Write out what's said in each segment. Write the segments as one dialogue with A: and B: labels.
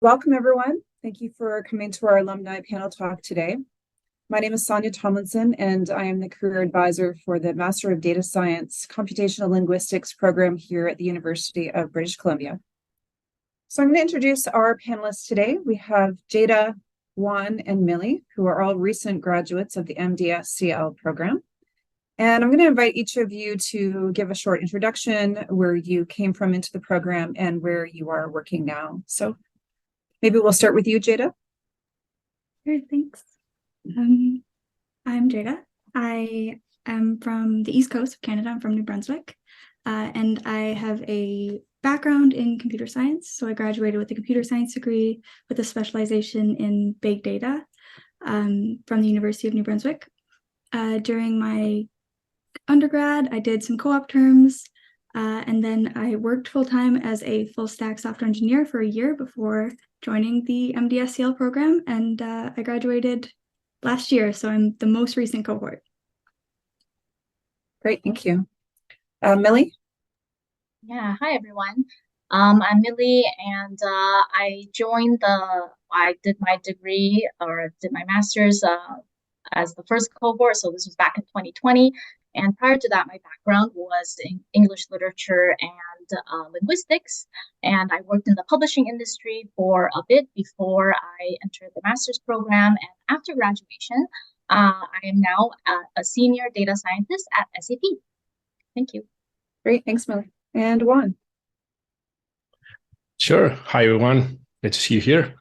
A: Welcome, everyone. Thank you for coming to our alumni panel talk today. My name is Sonya Thomlinson, and I am the career advisor for the Master of Data Science Computational Linguistics program here at the University of British Columbia. So I'm going to introduce our panelists today. We have Jata, Juan, and Millie, who are all recent graduates of the MDS-CL program. And I'm going to invite each of you to give a short introduction, where you came from into the program and where you are working now. So maybe we'll start with you, Jata.
B: Sure, thanks. I'm Jata. I am from the East Coast of Canada. I'm from New Brunswick, and I have a background in computer science. So I graduated with a computer science degree with a specialization in big data from the University of New Brunswick. During my undergrad, I did some co-op terms, and then I worked full-time as a full-stack software engineer for a year before joining the MDS-CL program, and I graduated last year, so I'm the most recent cohort.
A: Great, thank you. Millie?
C: Yeah, hi everyone. I'm Millie, and I did my degree, or did my master's as the first cohort, so this was back in 2020. And prior to that, my background was in English literature and linguistics, and I worked in the publishing industry for a bit before I entered the master's program. And after graduation, I am now a senior data scientist at SAP. Thank you.
A: Great, thanks, Millie. And Juan?
D: Sure. Hi, everyone. Good to see you here.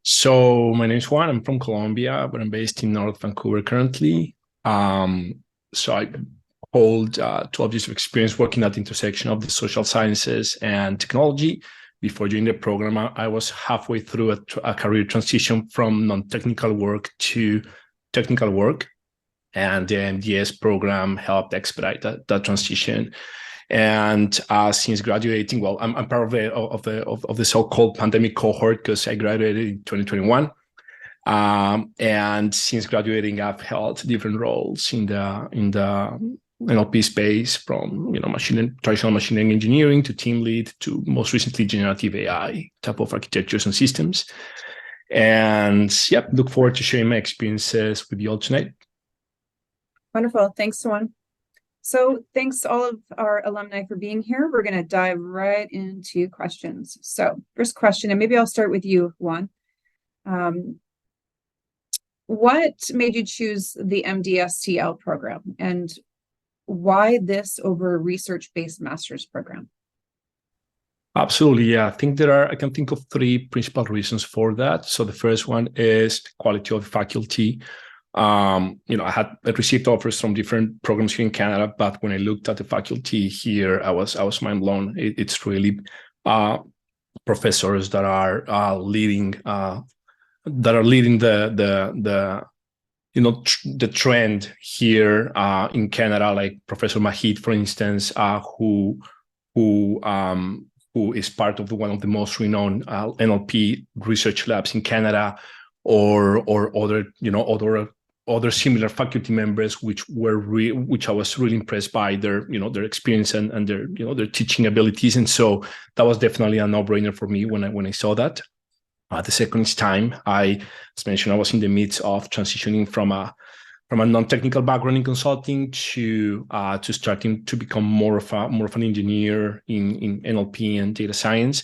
D: So my name is Juan. I'm from Colombia, but I'm based in North Vancouver currently. So I hold 12 years of experience working at the intersection of the social sciences and technology. Before joining the program, I was halfway through a career transition from non-technical work to technical work, and the MDS program helped expedite that transition. And since graduating, well, I'm part of the so-called pandemic cohort because I graduated in 2021. And since graduating, I've held different roles in the NLP space, from traditional machine learning engineering to team lead to most recently generative AI type of architectures and systems. And yep, look forward to sharing my experiences with you all tonight.
A: Wonderful, thanks, Juan. So thanks all of our alumni for being here. We're going to dive right into questions. So first question, and maybe I'll start with you, Juan. What made you choose the MDS-CL program, and why this over a research-based master's program?
D: Absolutely, yeah. I can think of three principal reasons for that. So the first one is the quality of the faculty. I received offers from different programs here in Canada, but when I looked at the faculty here, I was mind blown. It's really professors that are leading the trend here in Canada, like Professor Mahid, for instance, who is part of one of the most renowned NLP research labs in Canada, or other similar faculty members, which I was really impressed by their experience and their teaching abilities. And so that was definitely a no-brainer for me when I saw that. The second time, as mentioned, I was in the midst of transitioning from a non-technical background in consulting to starting to become more of an engineer in NLP and data science.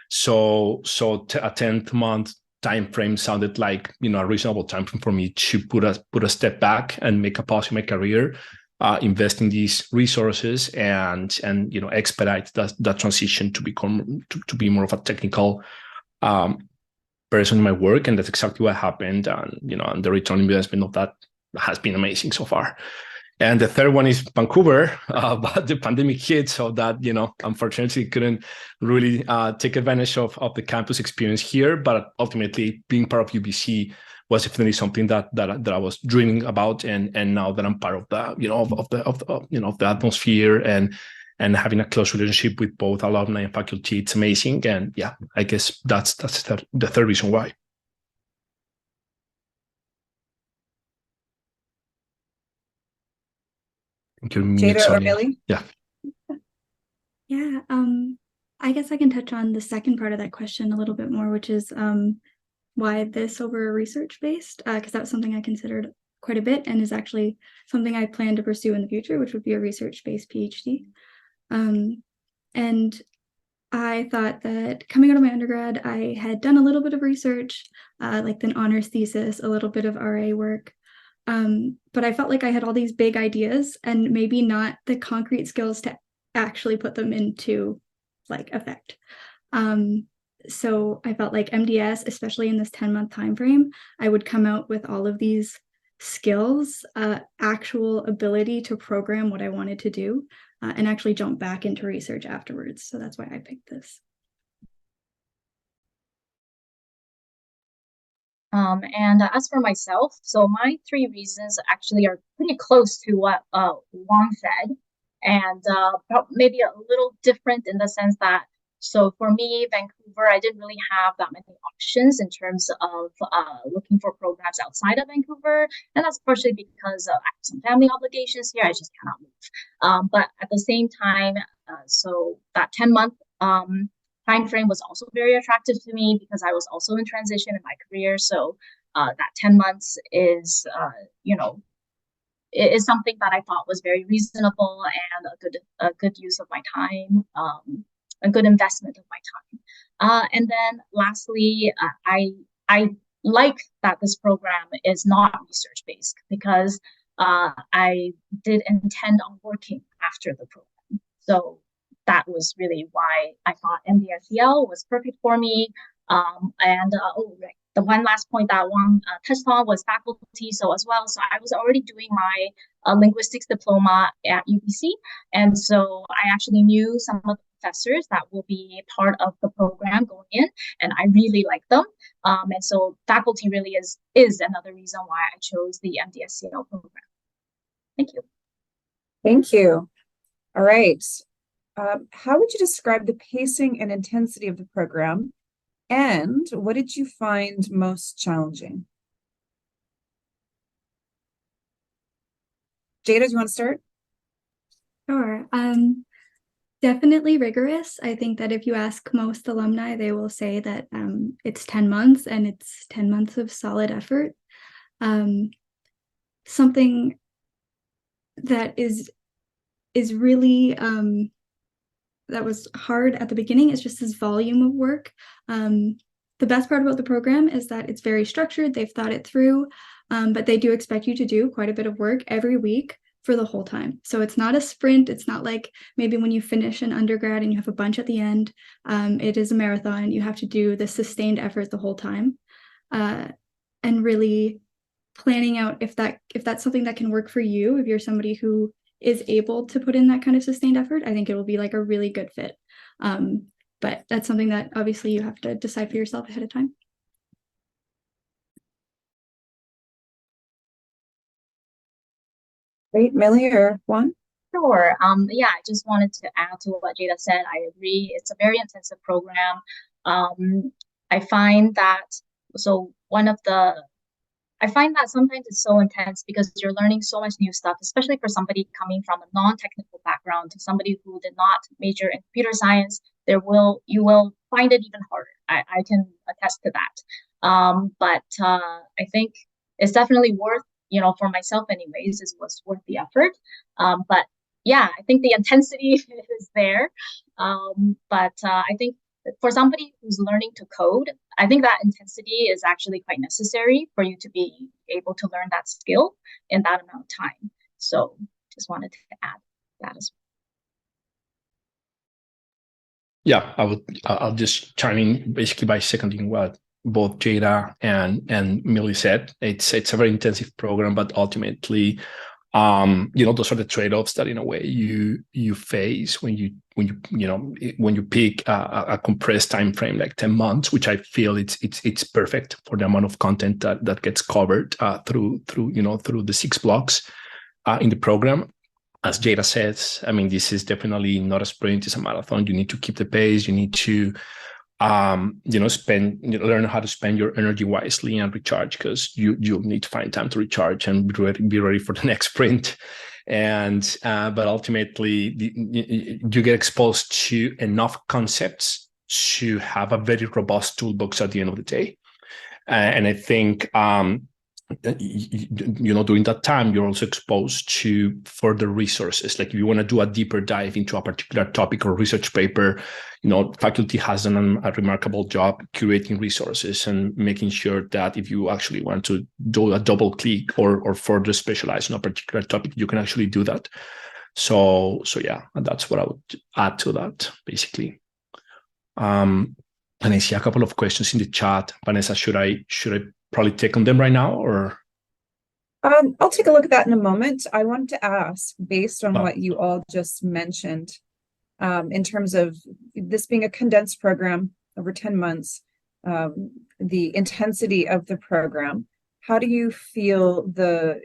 D: So a 10-month time frame sounded like a reasonable time frame for me to put a step back and make a pause in my career, invest in these resources, and expedite that transition to be more of a technical person in my work. And that's exactly what happened. And the return on investment of that has been amazing so far. And the third one is Vancouver, but the pandemic hit, so that unfortunately couldn't really take advantage of the campus experience here. But ultimately, being part of UBC was definitely something that I was dreaming about, and now that I'm part of the atmosphere and having a close relationship with both alumni and faculty, it's amazing. And yeah, I guess that's the third reason why.
A: Jata or Millie?
D: Yeah.
B: Yeah. I guess I can touch on the second part of that question a little bit more, which is why this over research-based, because that was something I considered quite a bit and is actually something I plan to pursue in the future, which would be a research-based PhD. And I thought that coming out of my undergrad, I had done a little bit of research, like an honors thesis, a little bit of RA work. But I felt like I had all these big ideas and maybe not the concrete skills to actually put them into like effect. So I felt like MDS, especially in this 10-month time frame, I would come out with all of these skills, actual ability to program what I wanted to do, and actually jump back into research afterwards. So that's why I picked this.
C: And as for myself, so my 3 reasons actually are pretty close to what Juan said, and maybe a little different in the sense that, so for me, Vancouver, I didn't really have that many options in terms of looking for programs outside of Vancouver, and that's partially because I have some family obligations here. I just cannot move. But at the same time, so that 10-month time frame was also very attractive to me because I was also in transition in my career. So that 10 months is, is something that I thought was very reasonable and a good use of my time, a good investment of my time. And then lastly, I like that this program is not research based because I did intend on working after the program. So that was really why I thought MDS-CL was perfect for me. Right. The one last point that Juan touched on was faculty. So as well, so I was already doing my linguistics diploma at UBC. And so I actually knew some of the professors that will be part of the program going in, and I really like them. And so faculty really is another reason why I chose the MDS-CL program. Thank you.
A: Thank you. All right. How would you describe the pacing and intensity of the program? And what did you find most challenging? Jata, do you want to start?
B: Sure. Definitely rigorous. I think that if you ask most alumni, they will say that it's 10 months and it's 10 months of solid effort. Something that is really that was hard at the beginning is just this volume of work. The best part about the program is that it's very structured. They've thought it through, but they do expect you to do quite a bit of work every week for the whole time. So it's not a sprint. It's not like maybe when you finish an undergrad and you have a bunch at the end. It is a marathon. You have to do the sustained effort the whole time, and really planning out if that's something that can work for you. If you're somebody who is able to put in that kind of sustained effort, I think it will be like a really good fit. But that's something that obviously you have to decide for yourself ahead of time.
A: Great, Millie or Juan?
C: Sure. Yeah, I just wanted to add to what Jada said. I agree. It's a very intensive program. I find that sometimes it's so intense because you're learning so much new stuff, especially for somebody coming from a non-technical background to somebody who did not major in computer science. You will find it even harder. I can attest to that. But I think it's definitely worth, for myself anyways, was worth the effort. But yeah, I think the intensity is there. But I think for somebody who's learning to code, I think that intensity is actually quite necessary for you to be able to learn that skill in that amount of time. So just wanted to add that as well.
D: Yeah, I'll just chime in basically by seconding what both Jada and Millie said. It's a very intensive program, but ultimately, those are the trade-offs that in a way you face when you pick a compressed time frame like 10 months, which I feel it's perfect for the amount of content that gets covered through the 6 blocks in the program. As Jada says, I mean, this is definitely not a sprint; it's a marathon. You need to keep the pace. You need to learn how to spend your energy wisely and recharge, because you'll need to find time to recharge and be ready for the next sprint. And but ultimately, you get exposed to enough concepts to have a very robust toolbox at the end of the day. And I think, during that time, you're also exposed to further resources. Like if you want to do a deeper dive into a particular topic or research paper, faculty has done a remarkable job curating resources and making sure that if you actually want to do a double click or further specialize on a particular topic, you can actually do that. So yeah, that's what I would add to that, basically. And I see a couple of questions in the chat. Vanessa, should I probably take on them right now, or?
A: I'll take a look at that in a moment. I wanted to ask, based on what you all just mentioned, in terms of this being a condensed program over 10 months, the intensity of the program, how do you feel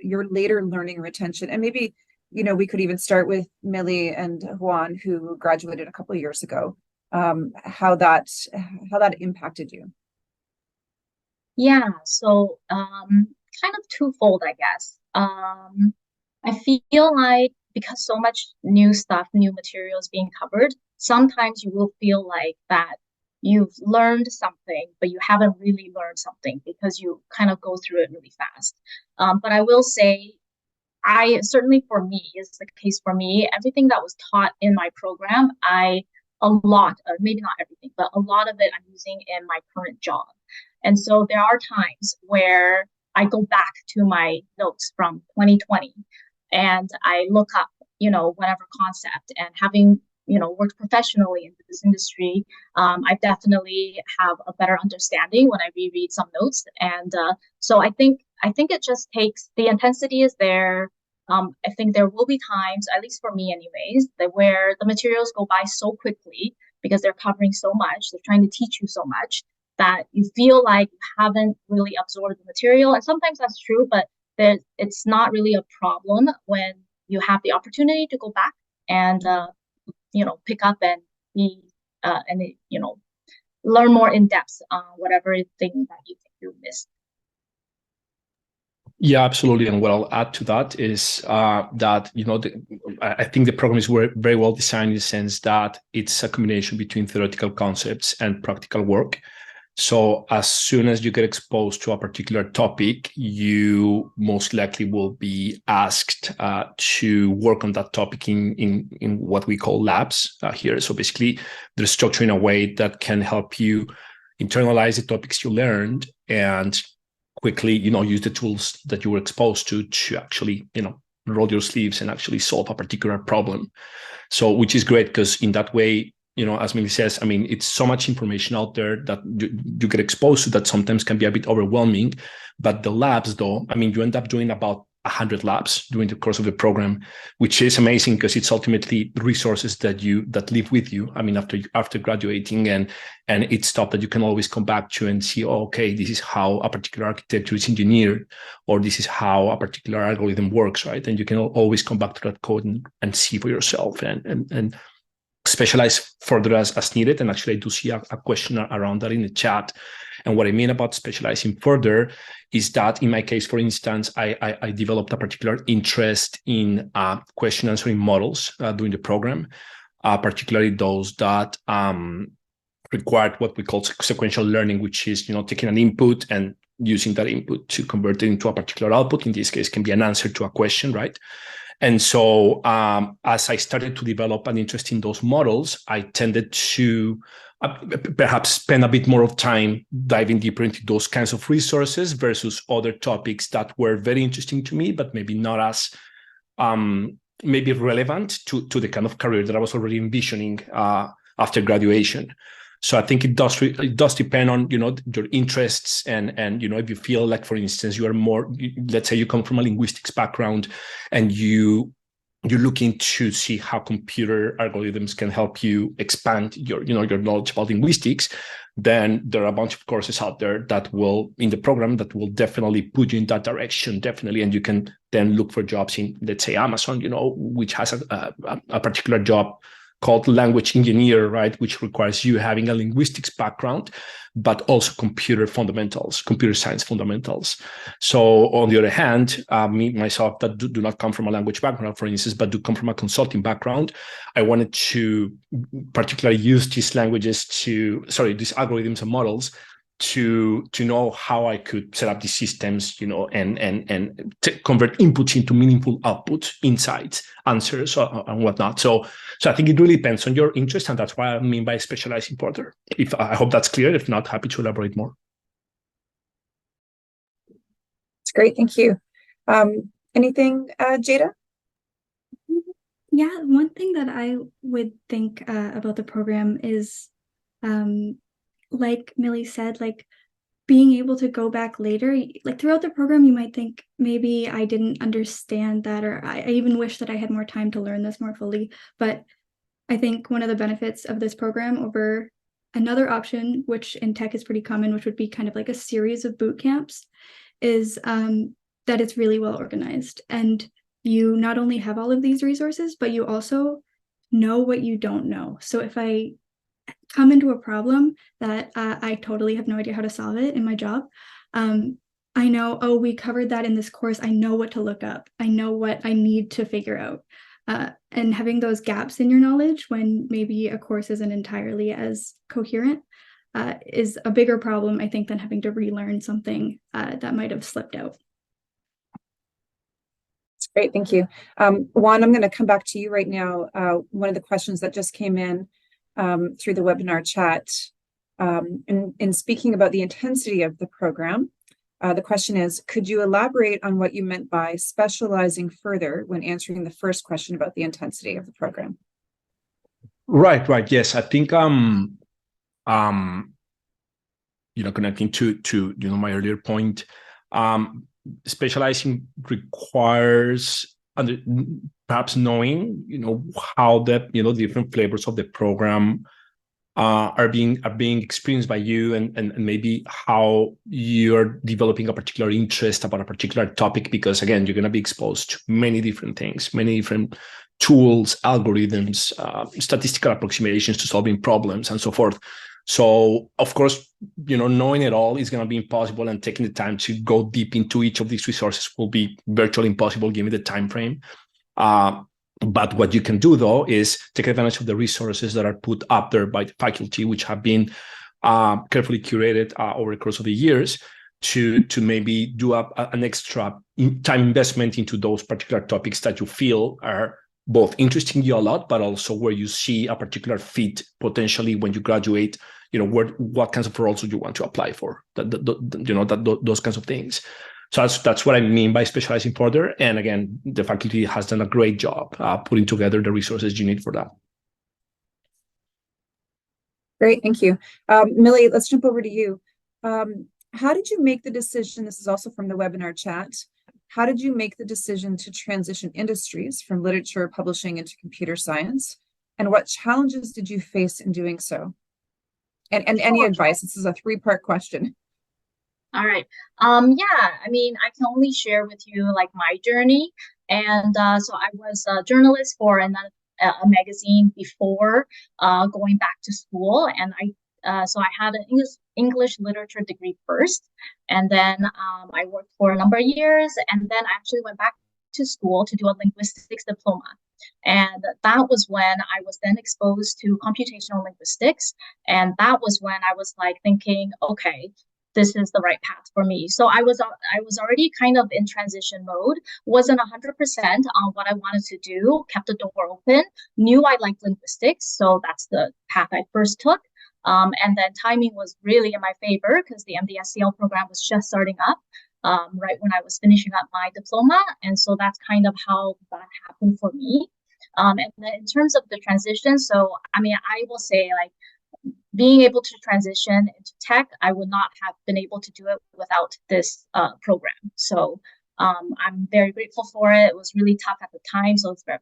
A: your later learning retention? And maybe, we could even start with Millie and Juan, who graduated a couple of years ago, how that impacted you.
C: Yeah, so kind of twofold, I guess. I feel like because so much new stuff, new materials being covered, sometimes you will feel like that you've learned something, but you haven't really learned something because you kind of go through it really fast. But I will say, certainly for me, is the case for me, everything that was taught in my program, maybe not everything, but a lot of it I'm using in my current job. And so there are times where I go back to my notes from 2020 and I look up, whatever concept, and having, worked professionally in this industry, I definitely have a better understanding when I reread some notes. And so I think it just takes, the intensity is there. I think there will be times, at least for me anyways, where the materials go by so quickly because they're covering so much, they're trying to teach you so much, that you feel like you haven't really absorbed the material. And sometimes that's true, but it's not really a problem when you have the opportunity to go back and, pick up and learn more in depth on whatever thing that you think you missed.
D: Yeah, absolutely. And what I'll add to that is that, I think the program is very well designed in the sense that it's a combination between theoretical concepts and practical work. So as soon as you get exposed to a particular topic, you most likely will be asked to work on that topic in what we call labs here. So basically, they're structured in a way that can help you internalize the topics you learned and quickly, use the tools that you were exposed to actually, roll your sleeves and actually solve a particular problem. So, which is great because in that way, as Millie says, it's so much information out there that you get exposed to that sometimes can be a bit overwhelming. But the labs, though, you end up doing about 100 labs during the course of the program, which is amazing because it's ultimately resources that live with you. After graduating, and it's stuff that you can always come back to and see, okay, this is how a particular architecture is engineered, or this is how a particular algorithm works, right? And you can always come back to that code and see for yourself and specialize further as needed. And actually, I do see a question around that in the chat. And what I mean about specializing further is that in my case, for instance, I developed a particular interest in question answering models during the program, particularly those that required what we call sequential learning, which is, taking an input and using that input to convert it into a particular output. In this case, can be an answer to a question, right? And so as I started to develop an interest in those models, I tended to perhaps spend a bit more of time diving deeper into those kinds of resources versus other topics that were very interesting to me, but maybe not as maybe relevant to the kind of career that I was already envisioning after graduation. So I think it does depend on, your interests and, if you feel like, for instance, you are more, let's say you come from a linguistics background and you're looking to see how computer algorithms can help you expand your knowledge about linguistics, then there are a bunch of courses out there that will, in the program, that will definitely put you in that direction, definitely. And you can then look for jobs in, let's say, Amazon, which has a particular job called language engineer, right, which requires you having a linguistics background, but also computer fundamentals, computer science fundamentals. So on the other hand, me, myself, that do not come from a language background, for instance, but do come from a consulting background, I wanted to particularly use these these algorithms and models to know how I could set up these systems, and convert inputs into meaningful outputs, insights, answers, and whatnot. So I think it really depends on your interest, and that's what I mean by specializing further. I hope that's clear. If not, happy to elaborate more.
A: It's great, thank you. Anything, Jata?
B: Yeah, one thing that I would think about the program is, like Millie said, like being able to go back later, like throughout the program, you might think maybe I didn't understand that, or I even wish that I had more time to learn this more fully. But I think one of the benefits of this program over another option, which in tech is pretty common, which would be kind of like a series of boot camps, is that it's really well organized. And you not only have all of these resources, but you also know what you don't know. So if I come into a problem that I totally have no idea how to solve it in my job, I know, oh, we covered that in this course. I know what to look up. I know what I need to figure out. And having those gaps in your knowledge when maybe a course isn't entirely as coherent is a bigger problem, I think, than having to relearn something that might have slipped out.
A: That's great, thank you. Juan, I'm going to come back to you right now. One of the questions that just came in through the webinar chat, in speaking about the intensity of the program, the question is, could you elaborate on what you meant by specializing further when answering the first question about the intensity of the program?
D: Right. Yes, I think connecting to my earlier point, specializing requires perhaps knowing how the different flavors of the program are being experienced by you, and maybe how you're developing a particular interest about a particular topic, because again, you're going to be exposed to many different things, many different tools, algorithms, statistical approximations to solving problems, and so forth. So of course, knowing it all is going to be impossible, and taking the time to go deep into each of these resources will be virtually impossible given the time frame. But what you can do, though, is take advantage of the resources that are put up there by the faculty, which have been carefully curated over the course of the years, to maybe do an extra time investment into those particular topics that you feel are both interesting you a lot, but also where you see a particular fit potentially when you graduate. What kinds of roles do you want to apply for? Those kinds of things. So that's what I mean by specializing further. And again, the faculty has done a great job putting together the resources you need for that.
A: Great, thank you. Millie, let's jump over to you. How did you make the decision? This is also from the webinar chat. How did you make the decision to transition industries from literature publishing into computer science? And what challenges did you face in doing so? And any advice? This is a three-part question.
C: All right. Yeah, I mean, I can only share with you like my journey. And so I was a journalist for a magazine before going back to school. And so I had an English literature degree first. And then I worked for a number of years. And then I actually went back to school to do a linguistics diploma. And that was when I was then exposed to computational linguistics. And that was when I was like thinking, okay, this is the right path for me. So I was already kind of in transition mode, wasn't 100% on what I wanted to do, kept the door open, knew I liked linguistics. So that's the path I first took. And then timing was really in my favor because the MDS-CL program was just starting up right when I was finishing up my diploma. And so that's kind of how that happened for me. And then in terms of the transition, so I mean, I will say like, being able to transition into tech, I would not have been able to do it without this program. So I'm very grateful for it. It was really tough at the time, so it's very,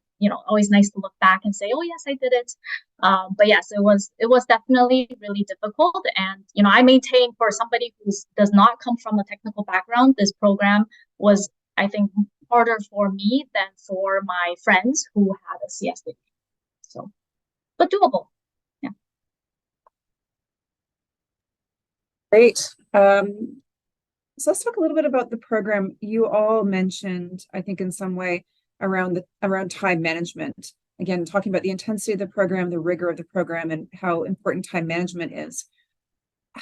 C: always nice to look back and say, oh yes, I did it. But yes, it was definitely really difficult. And I maintain, for somebody who does not come from a technical background, this program was, I think, harder for me than for my friends who had a CS degree. So. but doable.
A: Great. So let's talk a little bit about the program. You all mentioned, I think in some way, around time management. Again, talking about the intensity of the program, the rigor of the program, and how important time management is.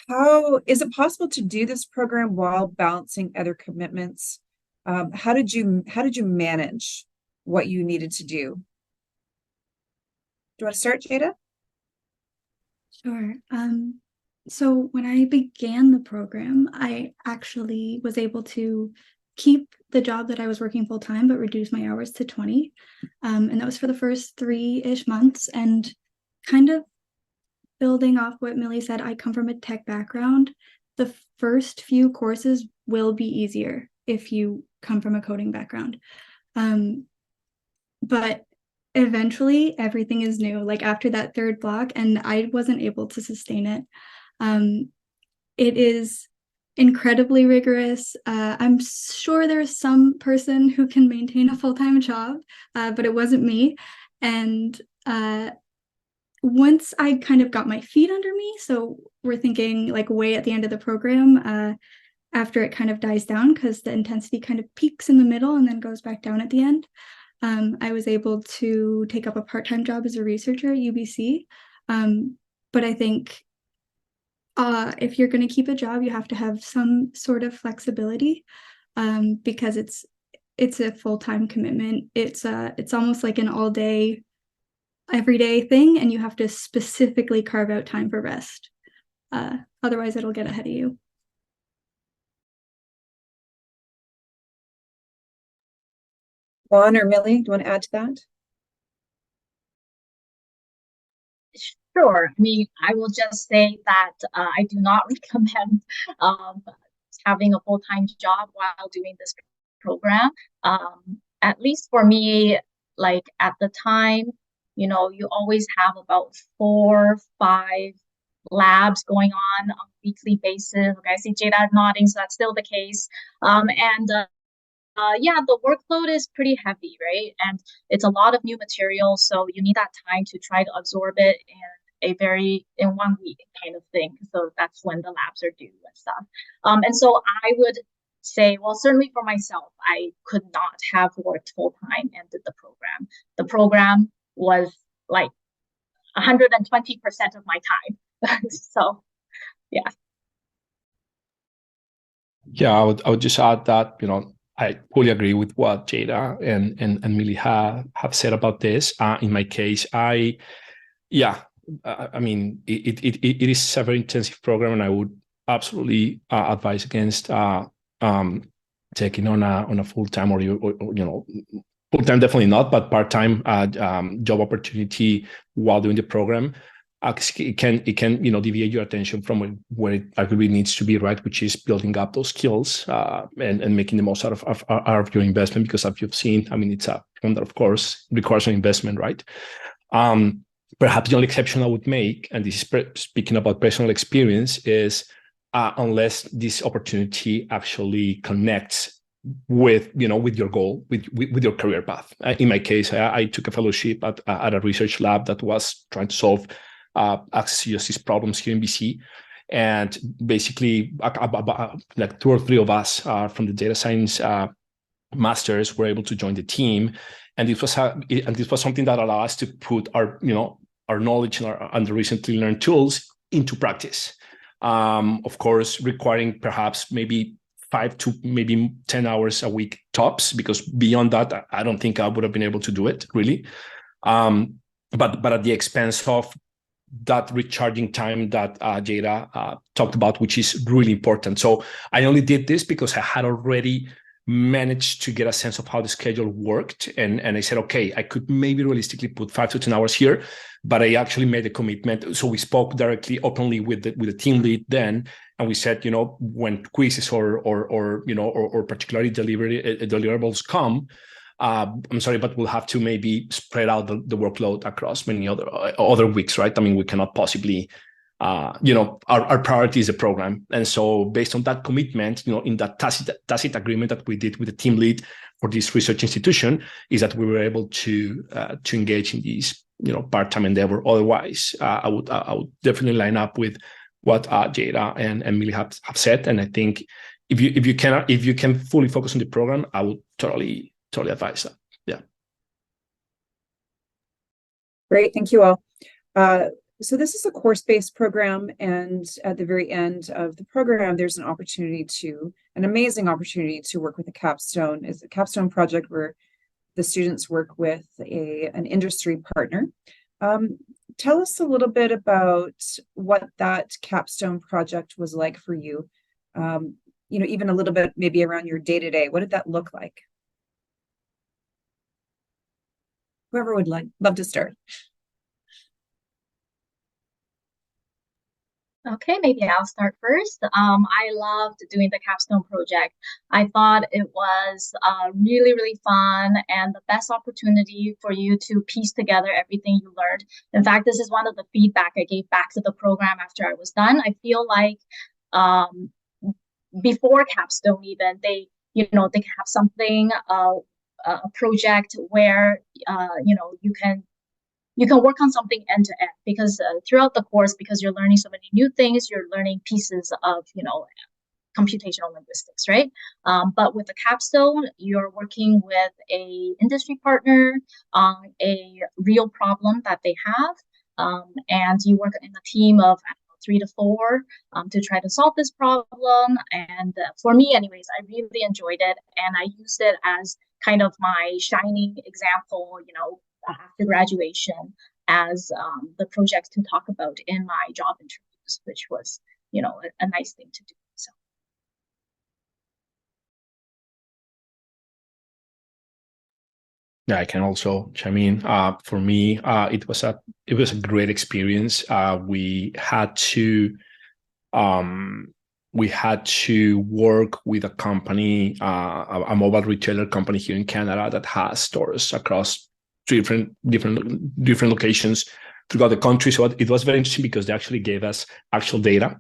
A: How is it possible to do this program while balancing other commitments? How did you manage what you needed to do? Do you want to start, Jata?
B: Sure. So when I began the program, I actually was able to keep the job that I was working full time, but reduce my hours to 20. And that was for the first 3-ish months. And kind of building off what Millie said, I come from a tech background. The first few courses will be easier if you come from a coding background. But eventually everything is new, like after that third block, and I wasn't able to sustain it. It is incredibly rigorous. I'm sure there's some person who can maintain a full-time job, but it wasn't me. And once I kind of got my feet under me, so we're thinking like way at the end of the program, after it kind of dies down because the intensity kind of peaks in the middle and then goes back down at the end. I was able to take up a part-time job as a researcher at UBC. But I think if you're going to keep a job, you have to have some sort of flexibility, because it's a full-time commitment. It's almost like an all-day, everyday thing, and you have to specifically carve out time for rest. Otherwise, it'll get ahead of you.
A: Juan or Millie, do you want to add to that?
C: Sure. I mean, I will just say that I do not recommend having a full-time job while doing this program. At least for me, like at the time, you know, you always have about 4, 5 labs going on a weekly basis. Like I see Jada nodding, so that's still the case. Yeah, the workload is pretty heavy, right? And it's a lot of new material, so you need that time to try to absorb it in 1 week kind of thing. So that's when the labs are due and stuff. And so I would say, well, certainly for myself, I could not have worked full time and did the program. The program was like 120% of my time. So, yeah.
D: Yeah, I would just add that, you know, I fully agree with what Jada and Millie have said about this. In my case, I mean, it is a very intensive program, and I would absolutely advise against taking on a full time or you know, full time definitely not, but part time job opportunity while doing the program. It can you know, deviate your attention from where it arguably needs to be, right, which is building up those skills and making the most out of your investment, because as you've seen, I mean, it's a one that of course requires an investment, right? Perhaps the only exception I would make, and this is speaking about personal experience, is unless this opportunity actually connects with, you know, with your goal, with your career path. In my case, I took a fellowship at a research lab that was trying to solve access to justice problems here in BC. And basically, like 2 or 3 of us from the data science masters were able to join the team. And this was something that allowed us to put our, you know, our knowledge and the recently learned tools into practice. Of course, requiring perhaps maybe 5 to maybe 10 hours a week tops, because beyond that, I don't think I would have been able to do it really. But at the expense of that recharging time that Jada talked about, which is really important. So I only did this because I had already managed to get a sense of how the schedule worked. And I said, okay, I could maybe realistically put 5 to 10 hours here, but I actually made a commitment. So we spoke directly, openly with the team lead then. And we said, you know, when quizzes or you know, or particularly deliverables come, I'm sorry, but we'll have to maybe spread out the workload across many other weeks, right? I mean, we cannot possibly, you know, our priority is the program. And so based on that commitment, you know, in that tacit agreement that we did with the team lead for this research institution, is that we were able to engage in part-time endeavor. Otherwise, I would definitely line up with what Jata and Millie have said. And I think if you can fully focus on the program, I would totally advise that. Yeah.
A: Great, thank you all. So this is a course-based program, and at the very end of the program, there's an amazing opportunity to work with a capstone. It's a capstone project where the students work with an industry partner. Tell us a little bit about what that capstone project was like for you. Even a little bit maybe around your day-to-day. What did that look like? Whoever would love to start.
C: Okay, maybe I'll start first. I loved doing the capstone project. I thought it was really, really fun and the best opportunity for you to piece together everything you learned. In fact, this is one of the feedback I gave back to the program after I was done. I feel like before capstone even, they can have something, a project where you can work on something end to end, because throughout the course, because you're learning so many new things, you're learning pieces of, computational linguistics, right? But with the capstone, you're working with a industry partner on a real problem that they have. And you work in a team of 3 to 4 to try to solve this problem. And for me anyways, I really enjoyed it. And I used it as kind of my shining example, after graduation, as the project to talk about in my job interviews, which was, a nice thing to do. So.
D: Yeah, I can also chime in. For me, it was a great experience. We had to work with a company, a mobile retailer company here in Canada that has stores across different locations throughout the country. So it was very interesting because they actually gave us actual data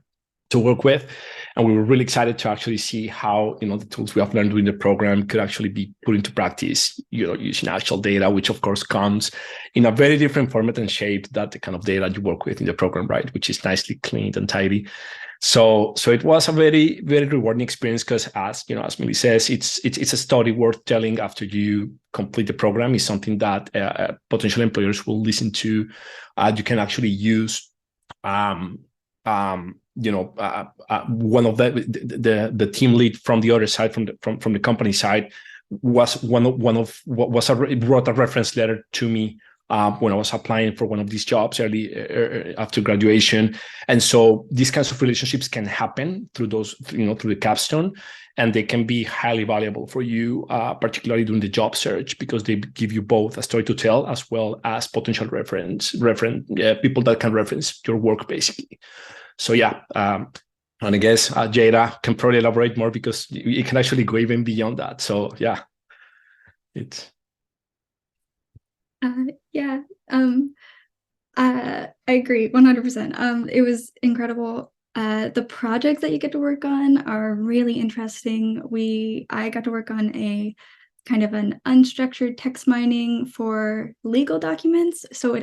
D: to work with, and we were really excited to actually see how the tools we have learned during the program could actually be put into practice, using actual data, which of course comes in a very different format and shape that the kind of data you work with in the program, right, which is nicely cleaned and tidy. So it was a very, very rewarding experience because, as Millie says, it's a story worth telling after you complete the program. It's something that potential employers will listen to. You can actually use, one of the team lead from the other side, from the company side, was wrote a reference letter to me when I was applying for one of these jobs early after graduation. And so these kinds of relationships can happen through through the capstone, and they can be highly valuable for you, particularly during the job search, because they give you both a story to tell as well as potential people that can reference your work, basically. So yeah, and I guess Jata can probably elaborate more because it can actually go even beyond that. So yeah, it's.
B: I agree 100%. It was incredible. The projects that you get to work on are really interesting. I got to work on a kind of an unstructured text mining for legal documents. So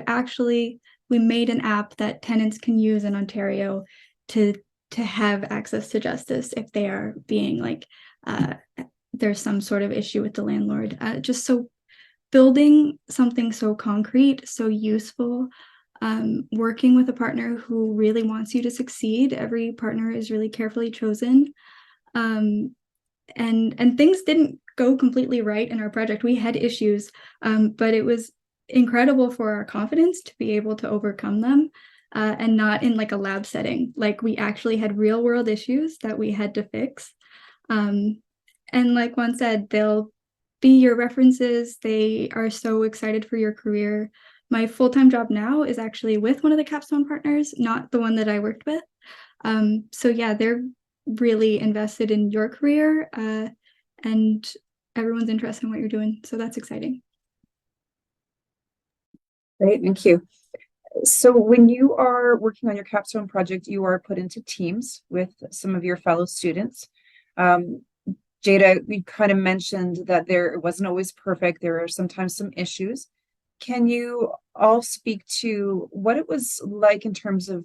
B: we made an app that tenants can use in Ontario to have access to justice if they are being there's some sort of issue with the landlord. Just so building something so concrete, so useful, working with a partner who really wants you to succeed. Every partner is really carefully chosen. And things didn't go completely right in our project. We had issues, but it was incredible for our confidence to be able to overcome them, and not in a lab setting. We actually had real world issues that we had to fix. And like Juan said, they'll be your references. They are so excited for your career. My full-time job now is actually with one of the capstone partners, not the one that I worked with. So yeah, they're really invested in your career, and everyone's interested in what you're doing. So that's exciting.
A: Great, thank you. So when you are working on your capstone project, you are put into teams with some of your fellow students. Jata, we kind of mentioned that it wasn't always perfect. There are sometimes some issues. Can you all speak to what it was like in terms of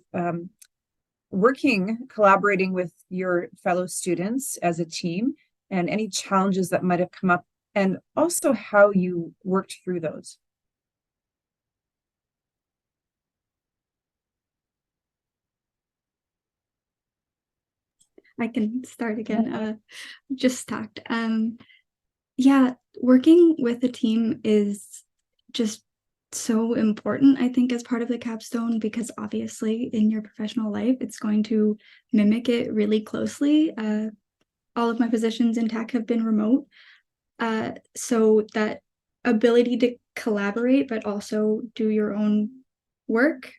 A: collaborating with your fellow students as a team, and any challenges that might have come up, and also how you worked through those.
B: I can start again. Just talked. Yeah, working with a team is just so important, I think, as part of the capstone, because obviously in your professional life, it's going to mimic it really closely. All of my positions in tech have been remote. So that ability to collaborate, but also do your own work,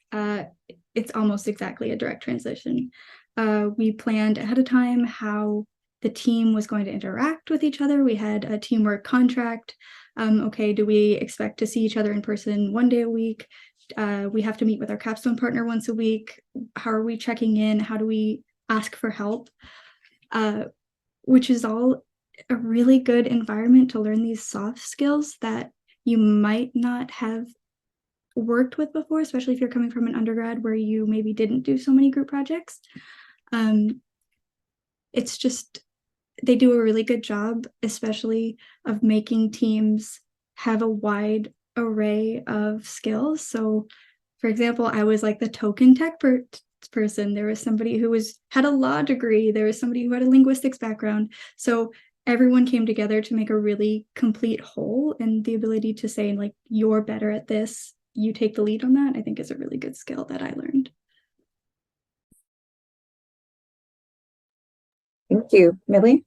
B: it's almost exactly a direct transition. We planned ahead of time how the team was going to interact with each other. We had a teamwork contract. Okay, do we expect to see each other in person 1 day a week? We have to meet with our capstone partner once a week. How are we checking in? How do we ask for help? Which is all a really good environment to learn these soft skills that you might not have worked with before, especially if you're coming from an undergrad where you maybe didn't do so many group projects. It's just, they do a really good job, especially of making teams have a wide array of skills. So, for example, I was like the token tech person. There was somebody who had a law degree. There was somebody who had a linguistics background. So everyone came together to make a really complete whole, and the ability to say, like, you're better at this, you take the lead on that, I think is a really good skill that I learned.
A: Thank you. Millie?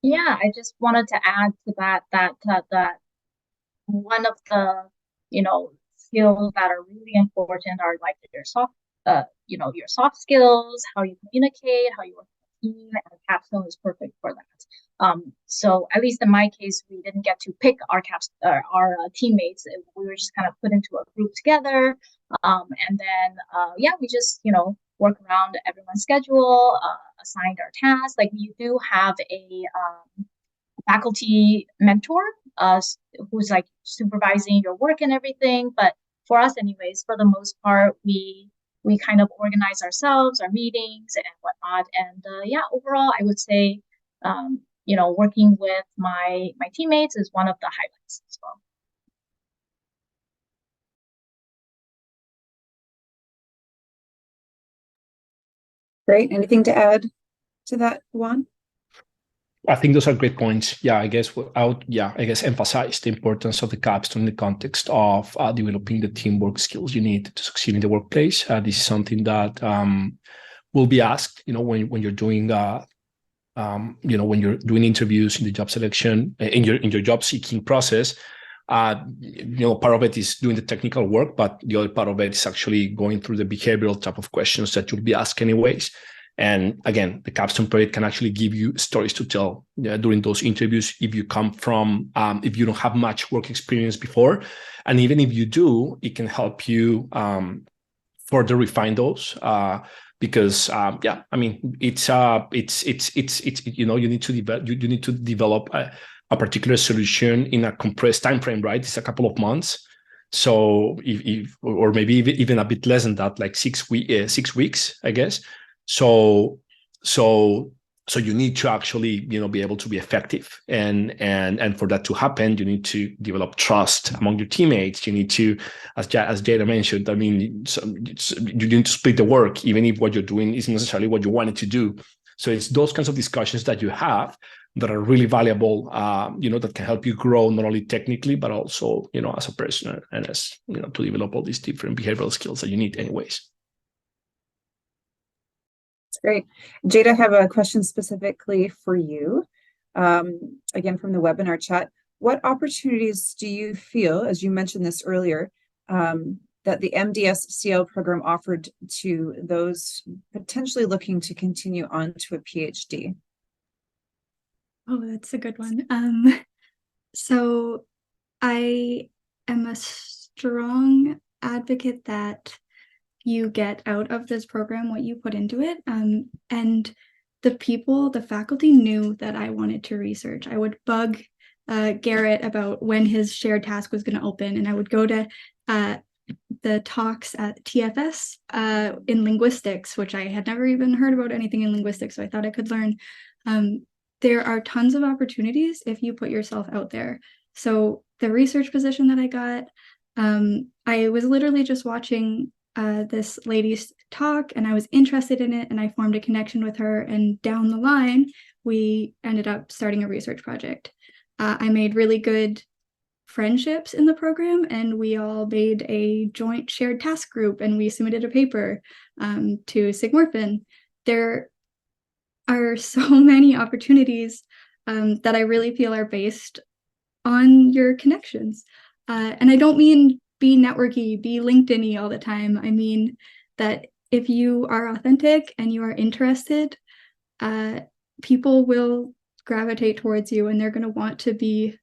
C: Yeah, I just wanted to add to that one of the, skills that are really important are like your soft skills, how you communicate, how you work with a team, and capstone is perfect for that. So at least in my case, we didn't get to pick our teammates. We were just kind of put into a group together, and then we just work around everyone's schedule, assigned our tasks. Like, we do have a faculty mentor who's like supervising your work and everything. But for us anyways, for the most part, we kind of organize ourselves, our meetings and whatnot. And overall, I would say, working with my teammates is one of the highlights as well.
A: Great. Anything to add to that, Juan?
D: I think those are great points. Yeah, I guess emphasize the importance of the capstone in the context of developing the teamwork skills you need to succeed in the workplace. This is something that will be asked, when you're doing when you're doing interviews in the job selection, in your job seeking process. Part of it is doing the technical work, but the other part of it is actually going through the behavioral type of questions that you'll be asked anyways. And again, the capstone project can actually give you stories to tell during those interviews if you come from, if you don't have much work experience before. And even if you do, it can help you further refine those. Because it's you need to develop a particular solution in a compressed time frame, right? It's a couple of months. So or maybe even a bit less than that, like 6 weeks, I guess. So you need to actually, be able to be effective, and for that to happen, you need to develop trust among your teammates. You need to, as Jata mentioned, you need to split the work, even if what you're doing isn't necessarily what you wanted to do. So it's those kinds of discussions that you have that are really valuable, that can help you grow not only technically, but also, as a person, and as, to develop all these different behavioral skills that you need anyways.
A: Great. Jata, I have a question specifically for you. Again, from the webinar chat. What opportunities do you feel, as you mentioned this earlier, that the MDS-CL program offered to those potentially looking to continue on to a PhD?
B: Oh, that's a good one. So I am a strong advocate that you get out of this program what you put into it. And the faculty knew that I wanted to research. I would bug Garrett about when his shared task was going to open, and I would go to the talks at TFS in linguistics, which I had never even heard about anything in linguistics, so I thought I could learn. There are tons of opportunities if you put yourself out there. So the research position that I got, I was literally just watching this lady's talk, and I was interested in it, and I formed a connection with her, and down the line, we ended up starting a research project. I made really good friendships in the program, and we all made a joint shared task group, and we submitted a paper to Sigmorphin. There are so many opportunities that I really feel are based on your connections. And I don't mean be networky, be LinkedIn-y all the time. I mean that if you are authentic and you are interested, people will gravitate towards you, and they're going to want to be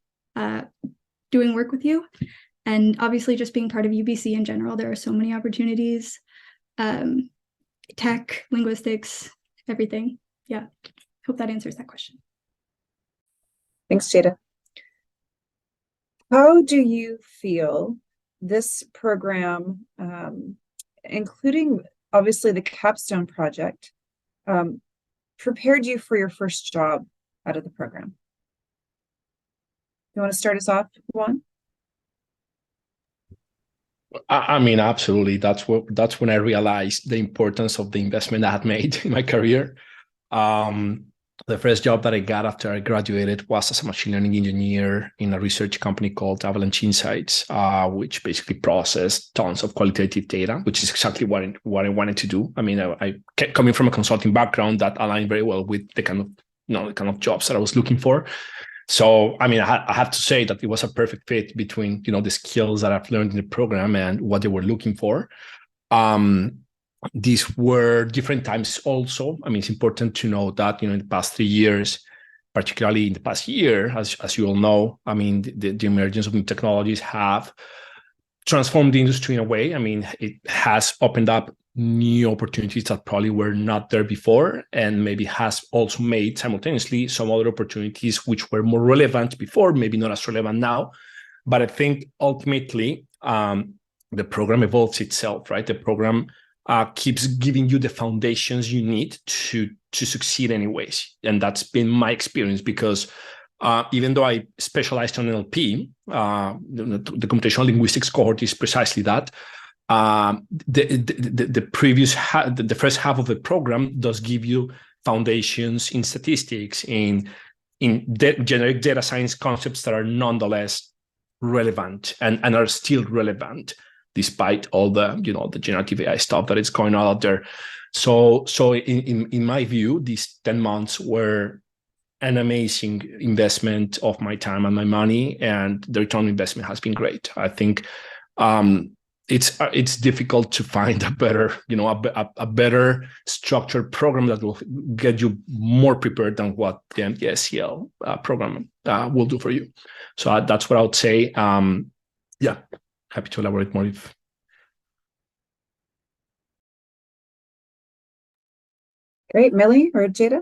B: doing work with you. And obviously just being part of UBC in general, there are so many opportunities, tech, linguistics, everything. Yeah, hope that answers that question.
A: Thanks, Jata. How do you feel this program, including obviously the capstone project, prepared you for your first job out of the program? You want to start us off, Juan?
D: I mean, absolutely. That's when I realized the importance of the investment I had made in my career. The first job that I got after I graduated was as a machine learning engineer in a research company called Avalanche Insights, which basically processed tons of qualitative data, which is exactly what I wanted to do. I mean, I kept coming from a consulting background that aligned very well with the kind of jobs that I was looking for. So, I mean, I have to say that it was a perfect fit between, the skills that I've learned in the program and what they were looking for. These were different times also. I mean, it's important to know that, in the past 3 years, particularly in the past year, as you all know, I mean, the emergence of new technologies have transformed the industry in a way. I mean, it has opened up new opportunities that probably were not there before, and maybe has also made simultaneously some other opportunities which were more relevant before, maybe not as relevant now. But I think ultimately, the program evolves itself, right? The program keeps giving you the foundations you need to succeed anyways. And that's been my experience, because even though I specialized on NLP, the computational linguistics cohort is precisely that. The first half of the program does give you foundations in statistics, in generic data science concepts that are nonetheless relevant and are still relevant despite all the the generative AI stuff that is going on out there. So in my view, these 10 months were an amazing investment of my time and my money, and the return on investment has been great. I think it's difficult to find a better a better structured program that will get you more prepared than what the MDS-CL program will do for you. So that's what I would say. Yeah, happy to elaborate more if.
A: Great, Millie or Jata?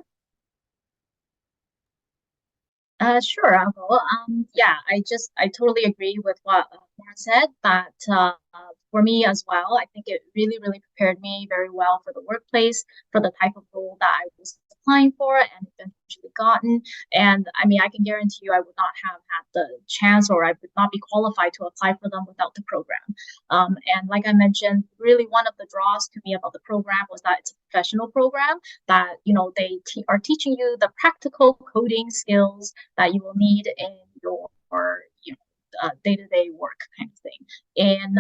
C: Sure, I'll go. Yeah, I totally agree with what Juan said, that for me as well, I think it really, really prepared me very well for the workplace, for the type of role that I was applying for and eventually gotten. And I mean, I can guarantee you I would not have had the chance, or I would not be qualified to apply for them without the program. And like I mentioned, really one of the draws to me about the program was that it's a professional program, that they are teaching you the practical coding skills that you will need in your day-to-day work kind of thing in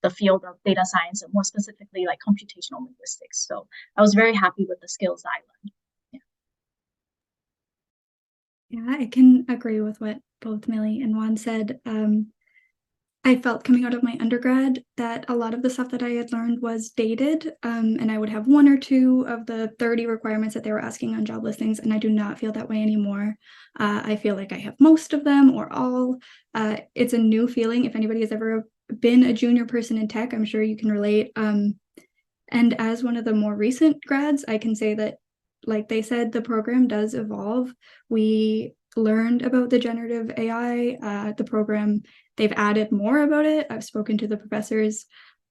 C: the field of data science, and more specifically like computational linguistics. So I was very happy with the skills I learned.
B: Yeah, I can agree with what both Millie and Juan said. I felt coming out of my undergrad that a lot of the stuff that I had learned was dated, and I would have 1 or 2 of the 30 requirements that they were asking on job listings, and I do not feel that way anymore. I feel like I have most of them or all. It's a new feeling. If anybody has ever been a junior person in tech, I'm sure you can relate. And as one of the more recent grads, I can say that, like they said, the program does evolve. We learned about the generative AI. The program they've added more about it. I've spoken to the professors,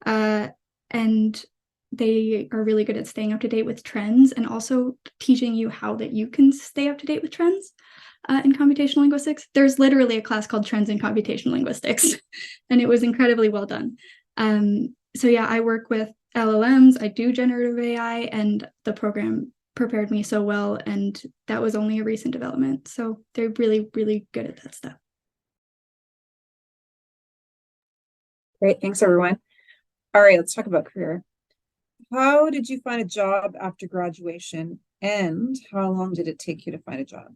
B: and they are really good at staying up to date with trends and also teaching you how that you can stay up to date with trends in computational linguistics. There's literally a class called Trends in Computational Linguistics, and it was incredibly well done. So yeah, I work with LLMs, I do generative AI, and the program prepared me so well, and that was only a recent development. So they're really, really good at that stuff.
A: Great, thanks everyone. All right, let's talk about career. How did you find a job after graduation, and how long did it take you to find a job?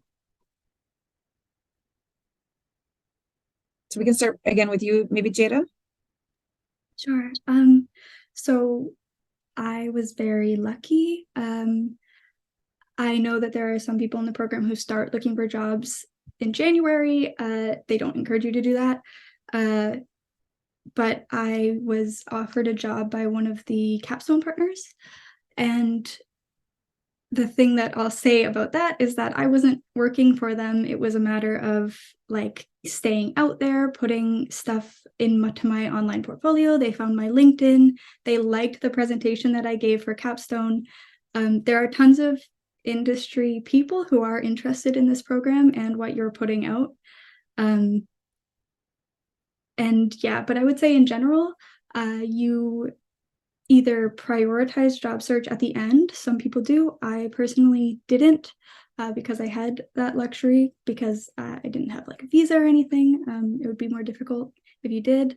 A: So we can start again with you, maybe Jata?
B: Sure. So I was very lucky. I know that there are some people in the program who start looking for jobs in January. They don't encourage you to do that. But I was offered a job by one of the capstone partners. And the thing that I'll say about that is that I wasn't working for them. It was a matter of like staying out there, putting stuff into my online portfolio. They found my LinkedIn. They liked the presentation that I gave for capstone. There are tons of industry people who are interested in this program and what you're putting out. And yeah, but I would say in general, you either prioritize job search at the end. Some people do. I personally didn't because I had that luxury because I didn't have like a visa or anything. It would be more difficult if you did.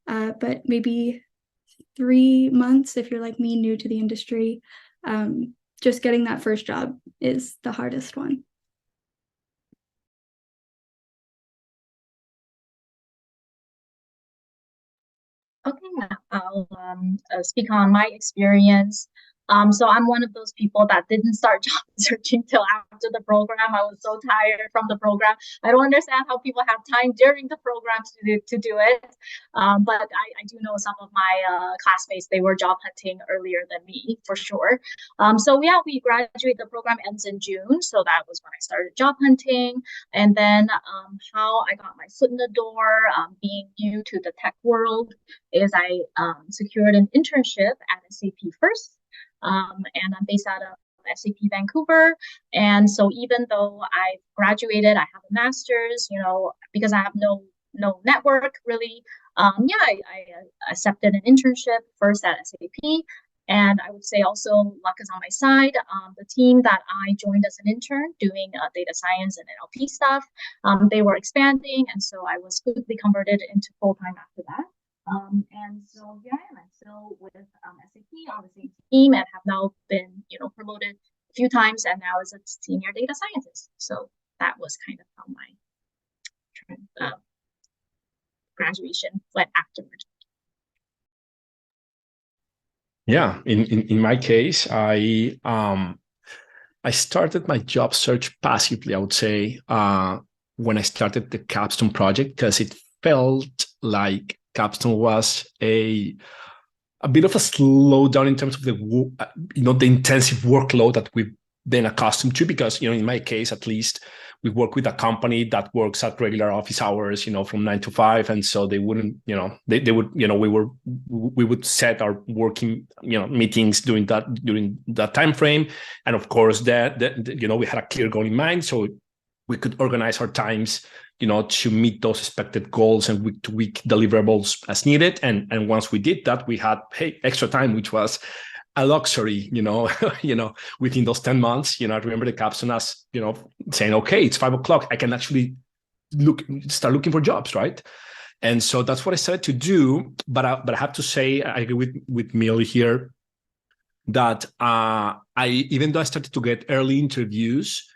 B: But maybe 3 months if you're like me, new to the industry. Just getting that first job is the hardest one.
C: Okay, I'll speak on my experience. So I'm one of those people that didn't start job searching till after the program. I was so tired from the program. I don't understand how people have time during the program to do it. But I do know some of my classmates, they were job hunting earlier than me, for sure. So yeah, we graduate, the program ends in June. So that was when I started job hunting. And then how I got my foot in the door, being new to the tech world, is I secured an internship at SAP first. And I'm based out of SAP Vancouver. And so even though I graduated, I have a master's, you know, because I have no network really, I accepted an internship first at SAP. And I would say also luck is on my side. The team that I joined as an intern doing data science and NLP stuff, they were expanding. And so I was quickly converted into full-time after that. And so here I am. I'm still with SAP on the same team and have now been, you know, promoted a few times and now as a senior data scientist. So that was kind of how my graduation went afterwards.
D: Yeah, in my case, I started my job search passively, I would say, when I started the capstone project, because it felt like capstone was a bit of a slowdown in terms of the the intensive workload that we've been accustomed to, because in my case at least, we work with a company that works at regular office hours, from 9 to 5, and so they wouldn't, they would, we would set our working, meetings during that time frame, and of course that we had a clear goal in mind, so we could organize our times, to meet those expected goals and week-to-week deliverables as needed. And once we did that, we had extra time, which was a luxury, within those 10 months. I remember the capstone as, saying, okay, it's 5 o'clock. I can actually start looking for jobs, right? And so that's what I started to do. But I have to say, I agree with Millie here that even though I started to get early interviews,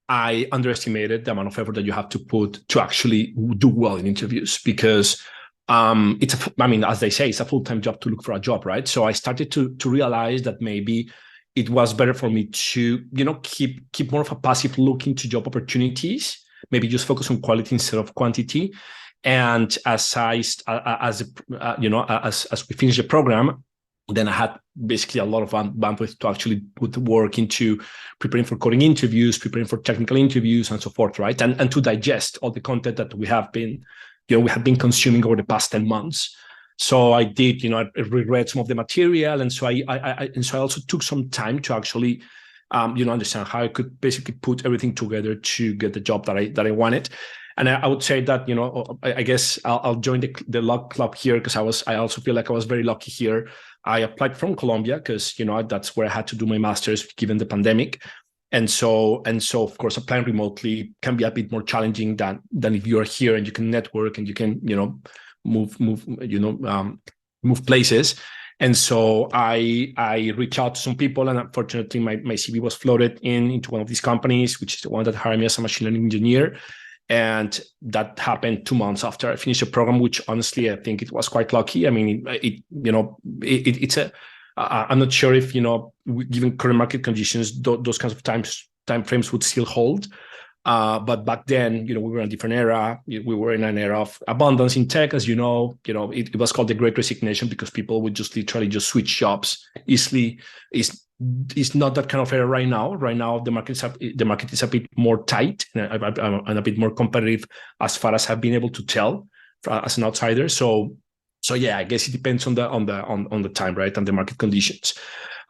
D: I underestimated the amount of effort that you have to put to actually do well in interviews, because as they say, it's a full-time job to look for a job, right? So I started to realize that maybe it was better for me to, keep more of a passive look into job opportunities, maybe just focus on quality instead of quantity. And as we finished the program, then I had basically a lot of bandwidth to actually put work into preparing for coding interviews, preparing for technical interviews, and so forth, right? And to digest all the content that we have been, we had been consuming over the past 10 months. So I did, I reread some of the material, and so I also took some time to actually, understand how I could basically put everything together to get the job that I wanted. And I would say that, I guess I'll join the luck club here, because I also feel like I was very lucky here. I applied from Colombia because, that's where I had to do my master's given the pandemic. And so of course, applying remotely can be a bit more challenging than if you are here and you can network and you can, move places. And so I reached out to some people, and unfortunately my CV was floated into one of these companies, which is the one that hired me as a machine learning engineer. And that happened 2 months after I finished the program, which honestly, I think it was quite lucky. I mean, I'm not sure if, given current market conditions, those kinds of time frames would still hold. But back then, we were in a different era. We were in an era of abundance in tech, as it was called the Great Resignation, because people would just literally just switch jobs easily. It's not that kind of era right now. Right now, the market is a bit more tight and a bit more competitive, as far as I've been able to tell as an outsider. So yeah, I guess it depends on the time, right, and the market conditions.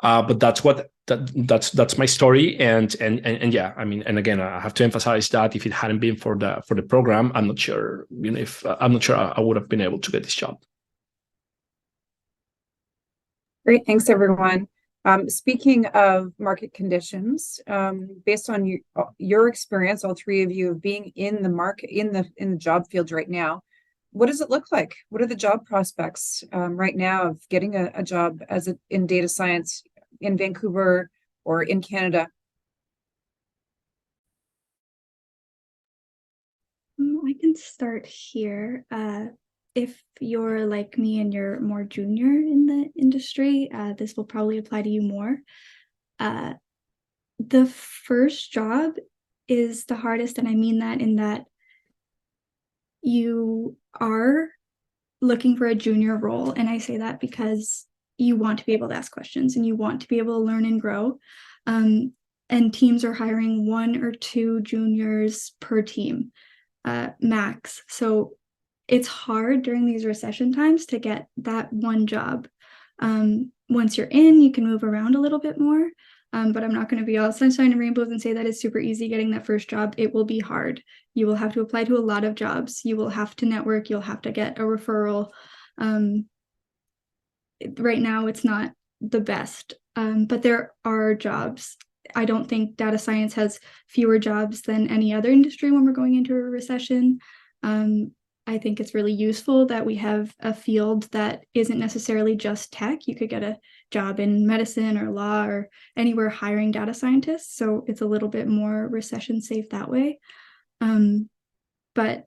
D: But that's my story, and yeah, I mean, and again, I have to emphasize that if it hadn't been for the program, I'm not sure, if I would have been able to get this job.
A: Great, thanks everyone. Speaking of market conditions, based on your experience, all three of you, of being in the market, in the job field right now, what does it look like? What are the job prospects right now of getting a job in data science in Vancouver or in Canada?
B: I can start here. If you're like me and you're more junior in the industry, this will probably apply to you more. The first job is the hardest, and I mean that in that you are looking for a junior role, and I say that because you want to be able to ask questions and you want to be able to learn and grow. And teams are hiring 1 or 2 juniors per team, max. So it's hard during these recession times to get that one job. Once you're in, you can move around a little bit more. But I'm not going to be all sunshine and rainbows and say that it's super easy getting that first job. It will be hard. You will have to apply to a lot of jobs. You will have to network. You'll have to get a referral. Right now, it's not the best, but there are jobs. I don't think data science has fewer jobs than any other industry when we're going into a recession. I think it's really useful that we have a field that isn't necessarily just tech. You could get a job in medicine or law or anywhere hiring data scientists. So it's a little bit more recession safe that way. But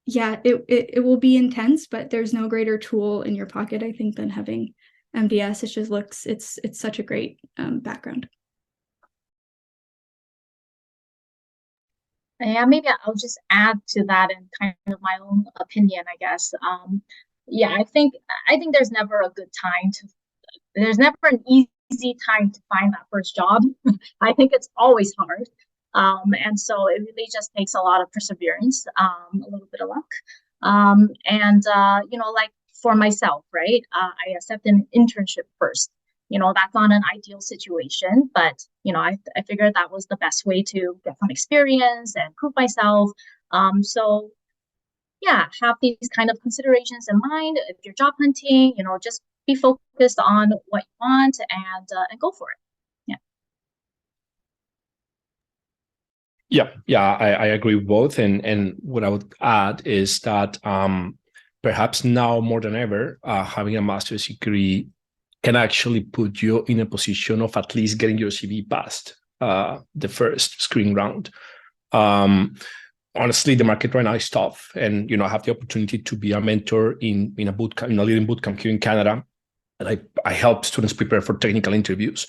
B: yeah, it will be intense, but there's no greater tool in your pocket, I think, than having MDS. It just looks, it's such a great background.
C: Yeah, maybe I'll just add to that in kind of my own opinion, I guess. Yeah, I think there's never a good time there's never an easy time to find that first job. I think it's always hard. And so it really just takes a lot of perseverance, a little bit of luck. Like for myself, right? I accepted an internship first. That's not an ideal situation, but, I figured that was the best way to get some experience and prove myself. So yeah, have these kind of considerations in mind. If you're job hunting, just be focused on what you want and go for it.
D: Yeah, I agree with both. And what I would add is that perhaps now more than ever, having a master's degree can actually put you in a position of at least getting your CV past the first screening round. Honestly, the market right now is tough, and I have the opportunity to be a mentor in a bootcamp, in a leading bootcamp here in Canada, and I help students prepare for technical interviews.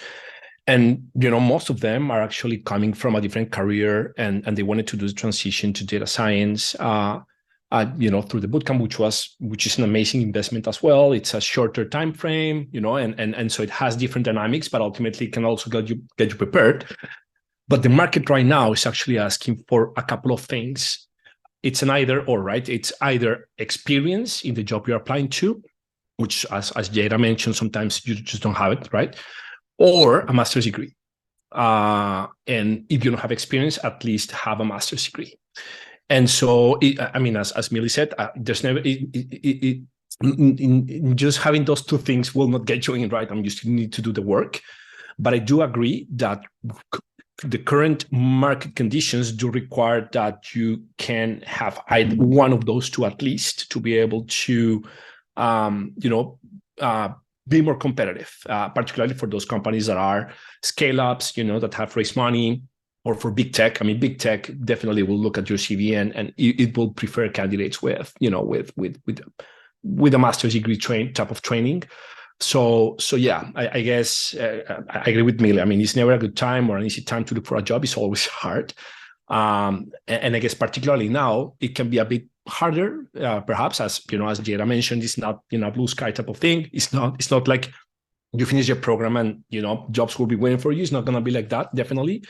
D: And most of them are actually coming from a different career, and they wanted to do the transition to data science. Through the bootcamp, which is an amazing investment as well. It's a shorter time frame, and so it has different dynamics, but ultimately it can also get you prepared. But the market right now is actually asking for a couple of things. it's an either or, right? It's either experience in the job you're applying to, which as Jata mentioned, sometimes you just don't have it, right? Or a master's degree. And if you don't have experience, at least have a master's degree. And so, as Millie said, there's never, just having those two things will not get you in, right? You still need to do the work. But I do agree that the current market conditions do require that you can have either one of those two at least to be able to, be more competitive, particularly for those companies that are scale-ups, that have raised money, or for big tech. Big tech definitely will look at your CV and it will prefer candidates with a master's degree type of training. So yeah, I guess I agree with Millie. It's never a good time or an easy time to look for a job. It's always hard. And I guess particularly now, it can be a bit harder, perhaps, as Jata mentioned, it's not a blue sky type of thing. It's not like you finish your program and jobs will be waiting for you. It's not going to be like that, definitely,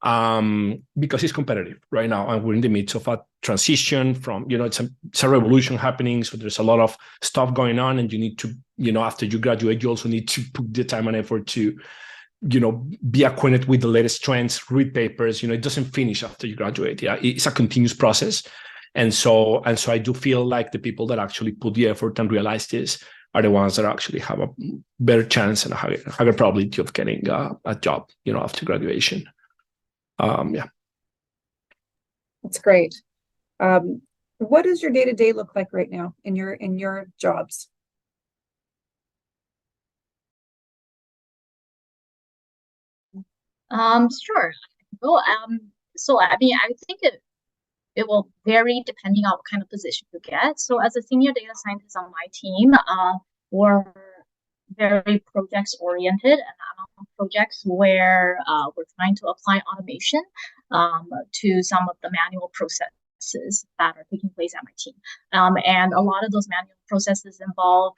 D: because it's competitive right now, and we're in the midst of a transition from it's a revolution happening. So there's a lot of stuff going on, and you need to after you graduate, you also need to put the time and effort to be acquainted with the latest trends, read papers. It doesn't finish after you graduate. Yeah, it's a continuous process. And so I do feel like the people that actually put the effort and realize this are the ones that actually have a better chance and a higher probability of getting a job, after graduation. Yeah.
A: That's great. What does your day-to-day look like right now in your jobs?
C: Sure. Well, so I think it will vary depending on what kind of position you get. So as a senior data scientist on my team, we're very projects oriented, and I'm on projects where we're trying to apply automation to some of the manual processes that are taking place at my team. And a lot of those manual processes involve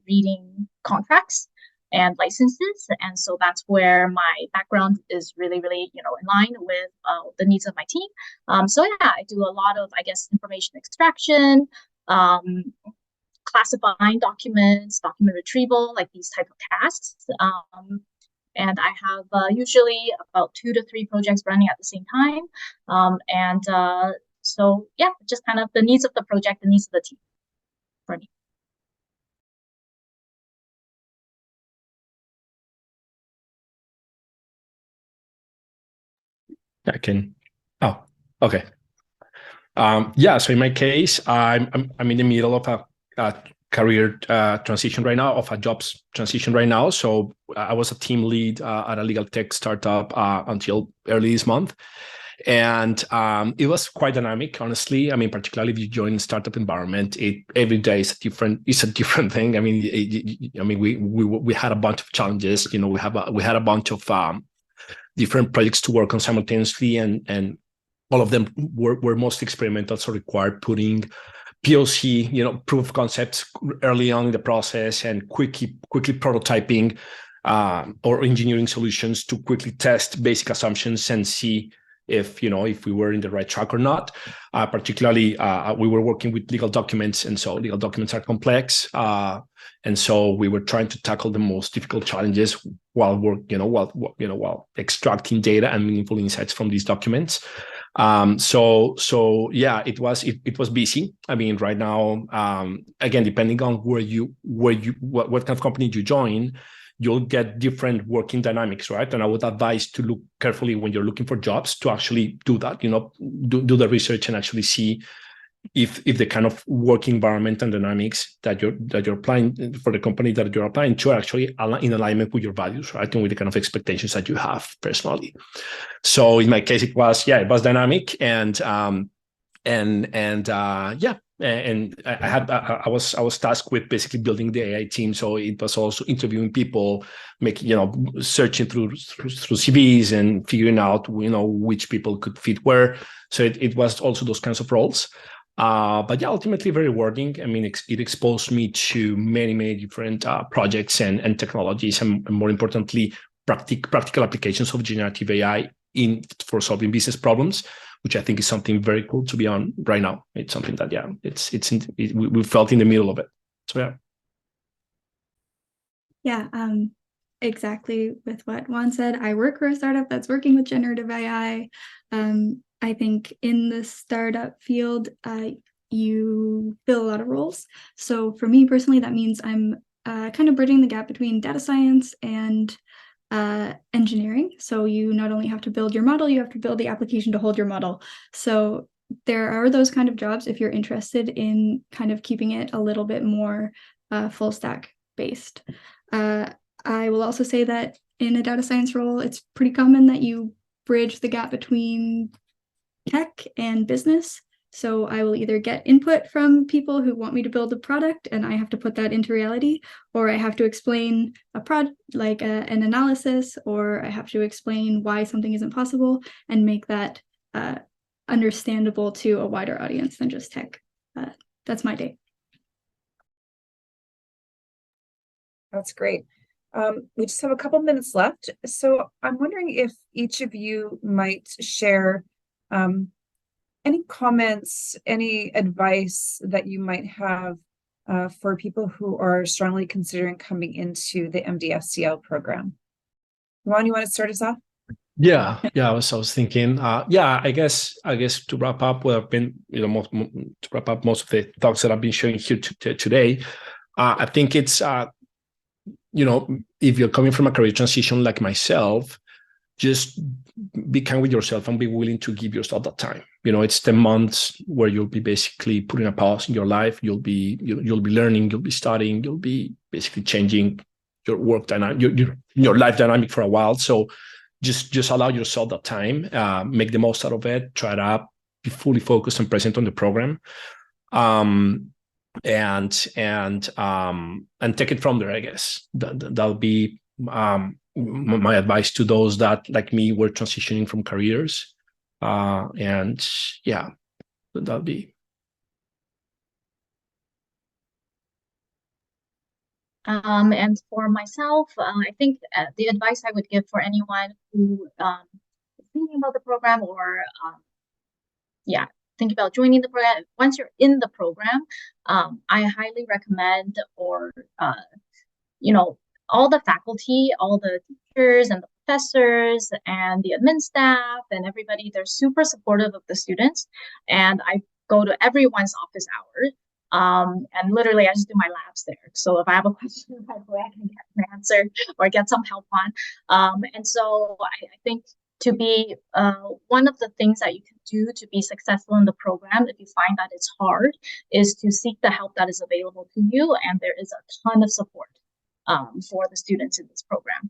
C: reading contracts and licenses. And so that's where my background is really, really, in line with the needs of my team. So yeah, I do a lot of, information extraction, classifying documents, document retrieval, like these type of tasks. And I have usually about 2 to 3 projects running at the same time. So yeah, just kind of the needs of the project, the needs of the team for me.
D: I can. Oh, okay. Yeah. So in my case, I'm in the middle of a career transition right now, of a jobs transition right now. So I was a team lead at a legal tech startup until early this month, and it was quite dynamic, honestly. Particularly if you join a startup environment, every day is a different thing. We had a bunch of challenges. We had a bunch of different projects to work on simultaneously, and all of them were mostly experimental, so required putting POC, proof of concepts early on in the process, and quickly prototyping or engineering solutions to quickly test basic assumptions and see if we were in the right track or not. Particularly, we were working with legal documents, and so legal documents are complex. And so we were trying to tackle the most difficult challenges while extracting data and meaningful insights from these documents. So yeah, it was busy. Right now, again, depending on what kind of company you join, you'll get different working dynamics, right? And I would advise to look carefully when you're looking for jobs to actually do that, do the research and actually see if the kind of working environment and dynamics that you're applying for the company that you're applying to are actually in alignment with your values, right? And with the kind of expectations that you have personally. So in my case, it was dynamic, and I was tasked with basically building the AI team. So it was also interviewing people, searching through CVs and figuring out, which people could fit where. So it was also those kinds of roles. But yeah, ultimately very rewarding. It exposed me to many, many different projects and technologies, and more importantly, practical applications of generative AI for solving business problems, which I think is something very cool to be on right now. It's something that, yeah, we felt in the middle of it. So, yeah.
B: Yeah, exactly with what Juan said. I work for a startup that's working with generative AI. I think in the startup field, you fill a lot of roles. So for me personally, that means I'm kind of bridging the gap between data science and engineering. So you not only have to build your model, you have to build the application to hold your model. So there are those kind of jobs if you're interested in kind of keeping it a little bit more full stack based. I will also say that in a data science role, it's pretty common that you bridge the gap between tech and business. So I will either get input from people who want me to build a product and I have to put that into reality, or I have to explain an analysis, or I have to explain why something isn't possible and make that understandable to a wider audience than just tech. That's my day.
A: That's great. We just have a couple minutes left. So I'm wondering if each of you might share any comments, any advice that you might have for people who are strongly considering coming into the MDS-CL program. Juan, you want to start us off?
D: Yeah. I was thinking. I guess to wrap up what I've been, to wrap up most of the thoughts that I've been sharing here today. I think it's if you're coming from a career transition like myself, just be kind with yourself and be willing to give yourself that time. It's 10 months where you'll be basically putting a pause in your life. You'll be learning, you'll be studying, you'll be basically changing your work dynamic, your life dynamic for a while. So just allow yourself that time, make the most out of it, try it out, be fully focused and present on the program. And take it from there, I guess. That'll be my advice to those that, like me, were transitioning from careers. And yeah, that'll be.
C: And for myself, I think the advice I would give for anyone who is thinking about the program or think about joining the program. Once you're in the program, I highly recommend, all the faculty, all the teachers and the professors and the admin staff and everybody, they're super supportive of the students. And I go to everyone's office hours. And literally I just do my labs there. So if I have a question right away, I can get an answer or get some help on. And so I think to be one of the things that you can do to be successful in the program, if you find that it's hard, is to seek the help that is available to you. And there is a ton of support for the students in this program.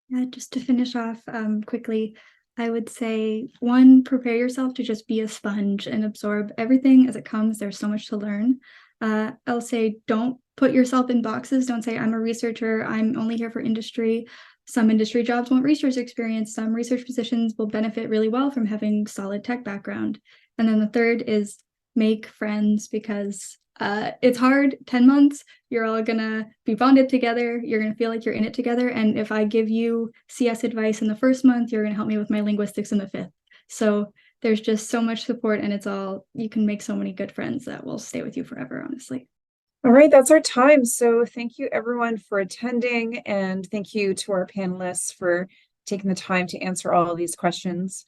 B: Yeah, just to finish off quickly, I would say, one, prepare yourself to just be a sponge and absorb everything as it comes. There's so much to learn. I'll say, don't put yourself in boxes. Don't say, I'm a researcher, I'm only here for industry. Some industry jobs want research experience. Some research positions will benefit really well from having solid tech background. And then the third is make friends, because it's hard. 10 months, you're all gonna be bonded together. You're gonna feel like you're in it together. And if I give you CS advice in the first month, you're gonna help me with my linguistics in the 5th. So there's just so much support, and you can make so many good friends that will stay with you forever, honestly.
A: All right, that's our time. So thank you everyone for attending, and thank you to our panelists for taking the time to answer all of these questions.